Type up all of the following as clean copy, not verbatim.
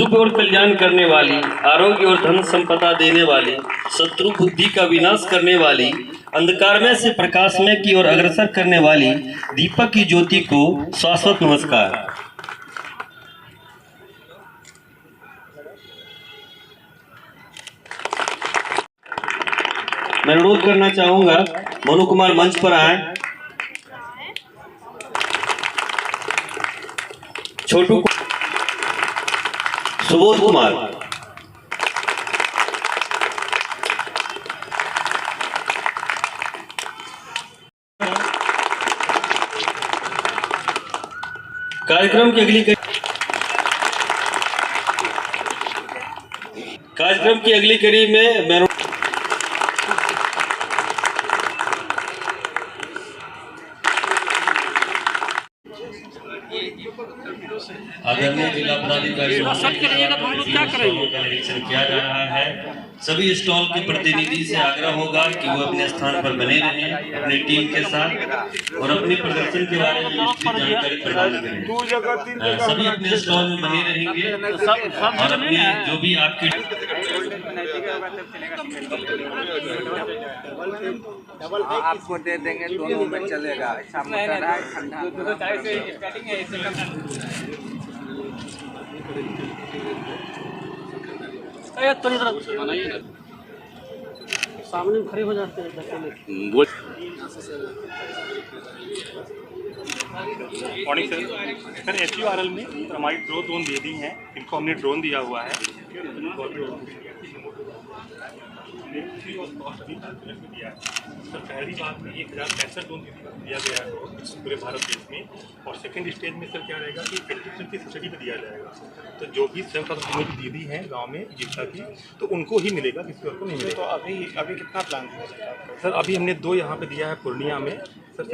शुभ और कल्याण करने वाली, आरोग्य और धन संपदा देने वाली, शत्रु बुद्धि का विनाश करने वाली, अंधकार में से प्रकाश में की ओर अग्रसर करने वाली दीपक की ज्योति को शाश्वत नमस्कार। मैं अनुरोध करना चाहूंगा मनु कुमार मंच पर आए। छोटू सुबोध कुमार, कार्यक्रम की अगली कड़ी में मैं आदरणीय जिला पदाधिकारी का निरीक्षण किया जा रहा है। सभी स्टॉल के प्रतिनिधि से आग्रह होगा कि वो अपने स्थान पर बने रहें अपनी टीम के साथ और अपने प्रदर्शन के बारे में जानकारी प्रदान करें। सभी अपने स्टॉल में बने रहेंगे और अपने जो भी आपके आपको दे देंगे, दोनों में चलेगा। सामने खड़े हो जाते हैं। मॉर्निंग सर HURL में हमारी ड्रोन दे दी हैं, इनको हमने ड्रोन दिया हुआ है। सर पहली बात में 1065 ड्रोन दिया गया है पूरे भारत देश में, और सेकंड स्टेज में सर क्या रहेगा कि 80% की सब्सिडी पे दिया जाएगा। तो जो भी स्वयं दीदी हैं गांव में जीविका की, तो उनको ही मिलेगा, किसी और को नहीं मिलेगा। तो अभी कितना प्लान है सर? अभी हमने 2 यहाँ पे दिया है पूर्णिया में सर।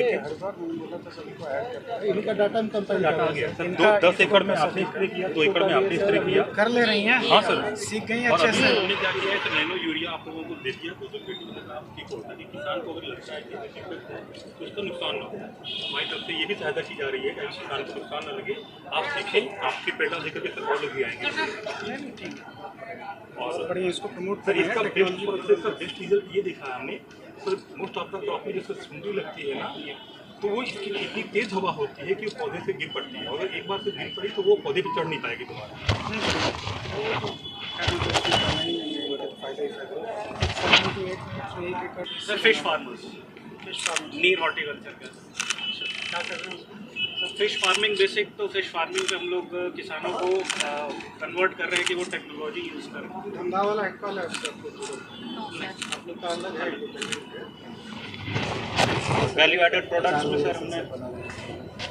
इनका डाटा डाटा आ गया सर। 10 एकड़ में आपने स्प्रे किया, 2 एकड़ में आपने स्प्रे किया। कर ले रही हैं? हाँ सर, सीख गई अच्छे से। उन्होंने क्या किया है, नैनो यूरिया आप लोगों को दे दिया, तो ठीक होता है कि किसान को अगर लगता है कि उसको नुकसान ना हो। हमारी तरफ से ये भी सहायता की जा रही है कि किसान को नुकसान न लगे। आप सीखें, आपके पेटा लेकर के सरकार लोग भी आएंगे। और इसको प्रमोट सर, इसका बेस्ट रिजल्ट ये देखा है हमने sir. Most of the crop में जैसे सुंडी लगती है ना, तो वो इसकी इतनी तेज हवा होती है कि वो पौधे से गिर पड़ती है। अगर एक बार से गिर पड़ी तो वो पौधे पर चढ़ नहीं पाएगी दोबारा। सर फिश फार्मर्स, नीर हॉर्टिकल्चर का क्या कर रहे हैं सर? फिश फार्मिंग बेसिक, तो फिश फार्मिंग पे हम लोग किसानों को कन्वर्ट कर रहे हैं कि वो टेक्नोलॉजी यूज़ करें। धंधा वाला एक्चुअल है आप लोग का अलग है। वैल्यू एडेड प्रोडक्ट्स में सर हमने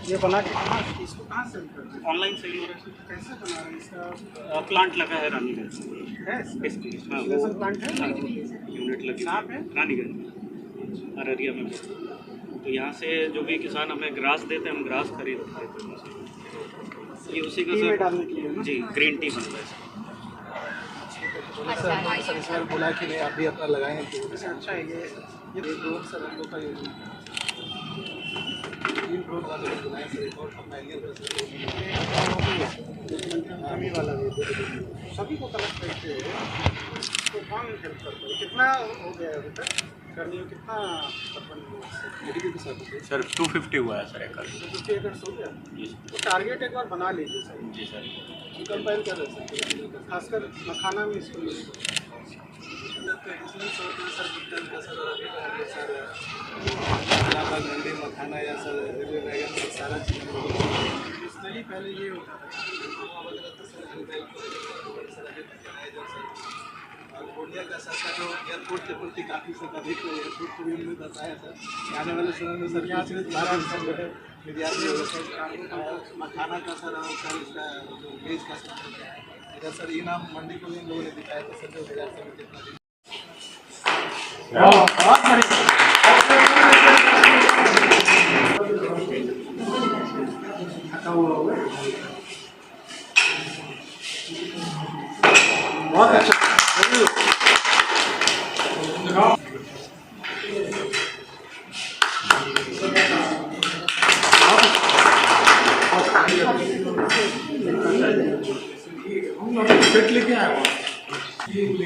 ये बना के इसको कहाँ सेल कर रहे हैं? ऑनलाइन सेल हो रहा है। कैसे बना रहे हैं इसका? प्लांट लगा है रानीगंज है हाँ, वो प्लांट है, यूनिट लगी है रानीगंज अररिया में। तो यहाँ से जो भी किसान हमें ग्रास देते हैं, हम ग्रास खरीद लेते हैं। ये उसी का सर डालने के लिए जी ग्रीन टी बनता है सर। सर बोला कि नहीं आप भी अपना लगाएं तो अच्छा है। ये ड्रोन सर हम लोग का 3 ड्रोन वाले बनाए सर। एक और कमी वाला सभी को कलेक्ट करके तो कौन हेल्प करता है? कितना हो गया अभी तक करने में? कितना सर 250 हुआ है सर एकड़। 250 एकड़ हो गया। तो टारगेट एक बार बना लीजिए सर। जी सर। कंपेयर कर रहे सर, खासकर मखाना में इसको मंडी मखाना या सर रेलवे वैगन सारा चीज़ इसलिए पहले ये होता था। पूर्णिया का सरकार जो एयरपोर्ट के प्रति काफ़ी से अधिक एयरपोर्ट को भी उन्होंने बताया था कि आने वाले समय में सर यहाँ से विद्यार्थी मखाना का सर और सर इसका जो वेज का सर सर इनाम मंडी को भी इन लोगों ने दिखाया था सर। 2000 से कितना बहुत अच्छा। हम लोग सेट लेके आए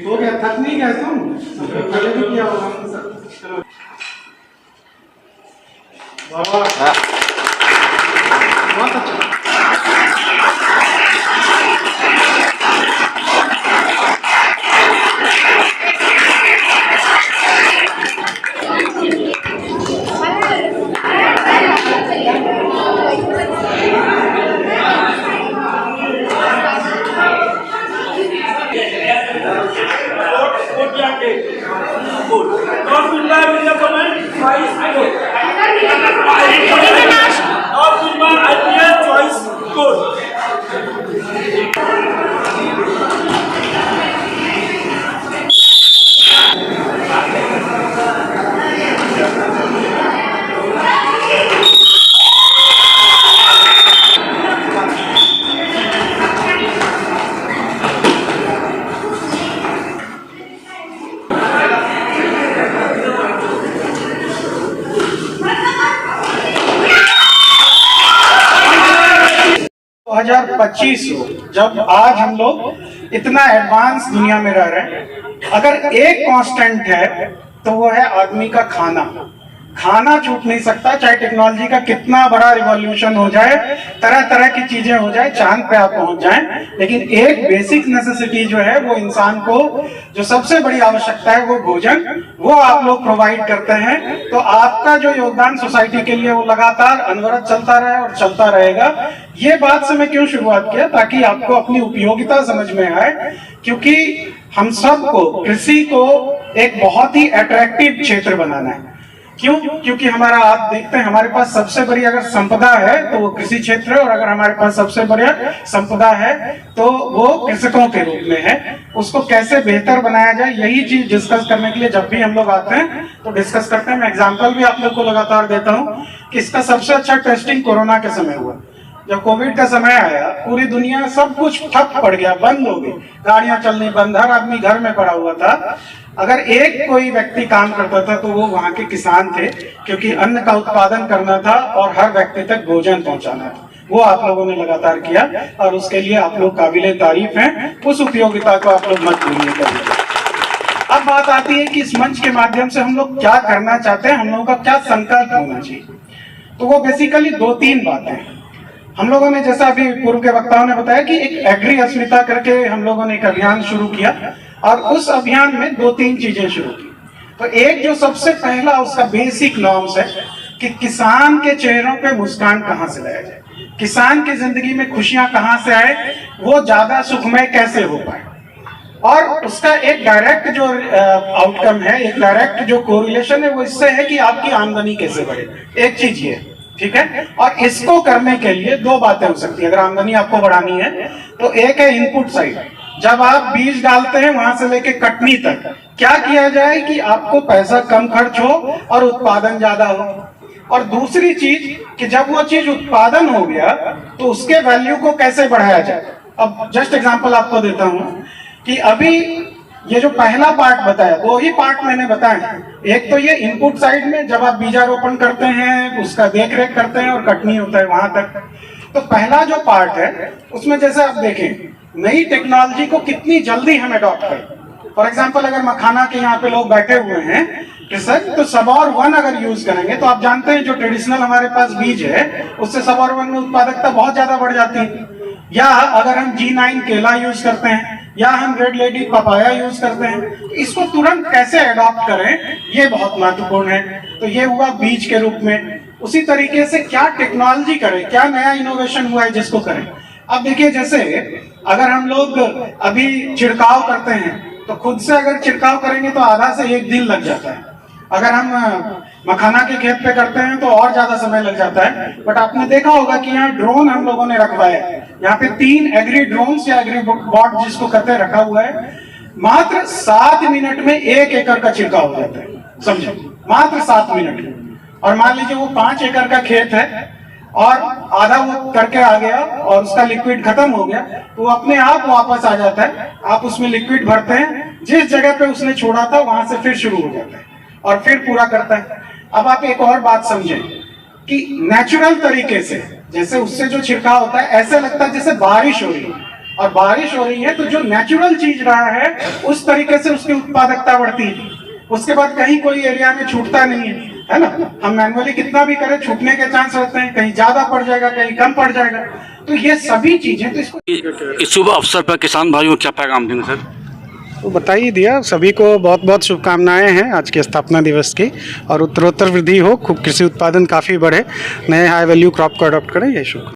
हो गया, थक नहीं गए तुम? पहले भी किया होगा। चलो बाबा, बहुत अच्छा। जब आज हम लोग इतना एडवांस दुनिया में रह रहे हैं, अगर एक कांस्टेंट है तो वो है आदमी का खाना। खाना छूट नहीं सकता, चाहे टेक्नोलॉजी का कितना बड़ा रिवॉल्यूशन हो जाए, तरह तरह की चीजें हो जाए, चांद पे आप पहुंच जाएं, लेकिन एक बेसिक नेसेसिटी जो है वो इंसान को जो सबसे बड़ी आवश्यकता है वो भोजन, वो आप लोग प्रोवाइड करते हैं। तो आपका जो योगदान सोसाइटी के लिए वो लगातार अनवरत चलता रहे और चलता रहेगा। ये बात से मैं क्यों शुरुआत किया, ताकि आपको अपनी उपयोगिता समझ में आए, क्योंकि हम सबको कृषि को एक बहुत ही अट्रैक्टिव क्षेत्र बनाना है। क्यों? क्योंकि हमारा, आप देखते हैं, हमारे पास सबसे बड़ी अगर संपदा है तो वो कृषि क्षेत्र है, और अगर हमारे पास सबसे बड़ी संपदा है तो वो कृषकों के रूप में है। उसको कैसे बेहतर बनाया जाए, यही चीज डिस्कस करने के लिए जब भी हम लोग आते हैं तो डिस्कस करते हैं। मैं एग्जांपल भी आप लोग को लगातार देता हूँ कि इसका सबसे अच्छा टेस्टिंग कोरोना के समय हुआ। जब कोविड का समय आया, पूरी दुनिया सब कुछ ठप पड़ गया, बंद हो गई, गाड़ियां चलनी बंद, हर आदमी घर में पड़ा हुआ था। अगर एक कोई व्यक्ति काम करता था तो वो वहाँ के किसान थे, क्योंकि अन्न का उत्पादन करना था और हर व्यक्ति तक भोजन पहुँचाना था। वो आप लोगों ने लगातार किया और उसके लिए आप लोग काबिले तारीफ हैं। उस उपयोगिता को आप लोग मत भूलिए कभी। अब बात आती है कि इस मंच के माध्यम से हम लोग क्या करना चाहते हैं, हम लोगों का क्या संकल्प होना चाहिए। तो वो बेसिकली 2-3 बातें हैं। हम लोगों ने, जैसा अभी पूर्व के वक्ताओं ने बताया, कि एक एग्री अस्मिता करके हम लोगों ने एक अभियान शुरू किया, और उस अभियान में 2-3 चीजें शुरू की। तो एक जो सबसे पहला उसका बेसिक नॉर्म्स है कि किसान के चेहरों पे मुस्कान कहाँ से लाया जाए, किसान की जिंदगी में खुशियां कहाँ से आए, वो ज्यादा सुखमय कैसे हो पाए। और उसका एक डायरेक्ट जो आउटकम है, एक डायरेक्ट जो कोरिलेशन है, वो इससे है कि आपकी आमदनी कैसे बढ़े। एक चीज ये, ठीक है। और इसको करने के लिए 2 बातें हो सकती है अगर आमदनी आपको बढ़ानी है। तो एक है इनपुट साइड, जब आप बीज डालते हैं वहां से लेके कटनी तक क्या किया जाए कि आपको पैसा कम खर्च हो और उत्पादन ज्यादा हो। और दूसरी चीज कि जब वो चीज उत्पादन हो गया तो उसके वैल्यू को कैसे बढ़ाया जाए। अब जस्ट एग्जांपल आपको देता हूं कि अभी ये जो पहला पार्ट बताया, 2 ही पार्ट मैंने बताया। एक तो ये इनपुट साइड में जब आप बीजारोपण करते हैं, उसका देख रेख करते हैं और कटनी होता है वहां तक। तो पहला जो पार्ट है उसमें जैसे आप देखें नई टेक्नोलॉजी को कितनी जल्दी हम अडॉप्ट करें। फॉर एग्जांपल अगर मखाना के यहाँ पे लोग बैठे हुए हैं कृषक, तो सबौर 1 अगर यूज करेंगे तो आप जानते हैं जो ट्रेडिशनल हमारे पास बीज है उससे सबौर 1 में उत्पादकता बहुत ज्यादा बढ़ जाती है। या अगर हम G9 केला यूज करते हैं या हम रेड लेडी पपाया यूज करते हैं, तो इसको तुरंत कैसे अडॉप्ट करें ये बहुत महत्वपूर्ण है। तो ये हुआ बीज के रूप में। उसी तरीके से क्या टेक्नोलॉजी करें, क्या नया इनोवेशन हुआ है जिसको करें। अब देखिए, जैसे अगर हम लोग अभी छिड़काव करते हैं तो खुद से अगर छिड़काव करेंगे तो आधा से 1 दिन लग जाता है। अगर हम मखाना के खेत पे करते हैं तो और ज्यादा समय लग जाता है। बट आपने देखा होगा कि यहाँ ड्रोन हम लोगों ने रखवाया है। यहाँ पे 3 एग्री ड्रोन्स या एग्री बॉट जिसको कहते हैं रखा हुआ है। मात्र 7 मिनट में 1 एकड़ का छिड़काव हो जाता है, समझो, मात्र 7 मिनट में। और मान लीजिए वो 5 एकड़ का खेत है और आधा वो करके आ गया और उसका लिक्विड खत्म हो गया, तो वो अपने आप वापस आ जाता है। आप उसमें लिक्विड भरते हैं, जिस जगह पे उसने छोड़ा था वहां से फिर शुरू हो जाता है और फिर पूरा करता है। अब आप एक और बात समझें कि नेचुरल तरीके से जैसे उससे जो छिड़काव होता है ऐसे लगता है जैसे बारिश हो रही है। और बारिश हो रही है तो जो नेचुरल चीज रहा है उस तरीके से उसकी उत्पादकता बढ़ती है। उसके बाद कहीं कोई एरिया में छूटता नहीं है ना। हम मैनुअली कितना भी करें छूटने के चांस रहते हैं, कहीं ज्यादा पड़ जाएगा कहीं कम पड़ जाएगा। तो ये सभी चीजें तो इसको इस शुभ अवसर पर किसान भाइयों को क्या पैगाम देंगे सर? तो बता ही दिया, सभी को बहुत बहुत शुभकामनाएं हैं आज के स्थापना दिवस की, और उत्तरोत्तर वृद्धि हो, खूब कृषि उत्पादन काफ़ी बढ़े, नए हाई वैल्यू क्रॉप को अडॉप्ट करें, यही शुभ।